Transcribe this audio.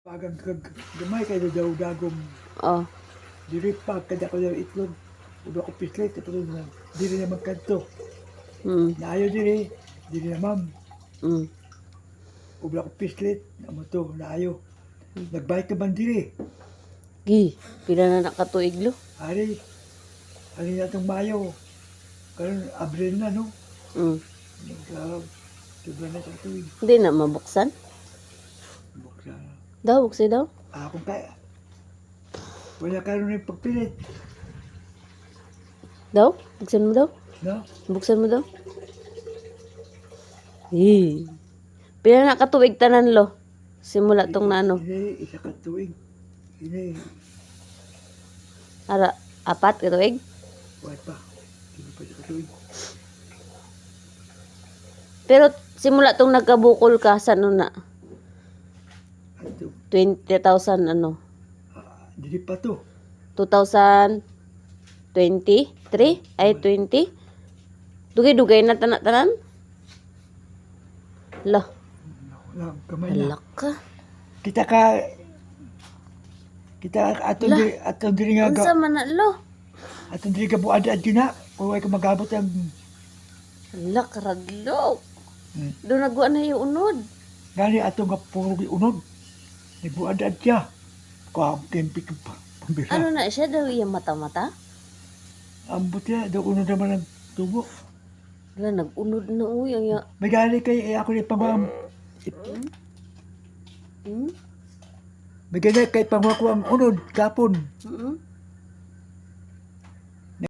Pagang gamay kayo daw dagom Oh. diri pa kada ko daw itlog. Udo ko pislet tapos na diri naman kadto. Naayo diri na ma'am. Ubra ko pislet amo to naayo. Nagbayad ka man diri. Gi, pila na nakatuig lo? Ari na itong Mayo. Karon Abril na no. Sobra na sa tuwing. Hindi na mabuksan? Buksa. Daw, buksi daw? Kung kaya. Wala karon yung pagpilit. Daw? Buksan mo daw? No? Buksan mo daw? Pila na katuig tanan lo? Simula tong nano. Ini isa ka tuwing. Ini. Ara, 4 katuig? Wala pa. Hindi pa sa tuwing. Pero simula tong nagkabukol ka sa ano na? Ato. 20,000 ano? Dili pa to. 2023? Ay, 20? Dugay-dugay na tanan? Lah, Wala, kamay na. halak ka. Kita atong diri nga Unsa man na lo? atong diri ka buadad gina. Kung ay ka magabot ang Halak, radlo. Doon nagwa na yung unod. gani atong nga puro unod. Nagbuadad siya. Kung tempi ka pa. Pambira. Ano na siya daw yung mata-mata? Ambot niya, daw unod naman ang tubo. Wala, nag-unod na uy. Ang May gali kay ako ni pangwam. May gali kay pangwa ko ang unod kapon.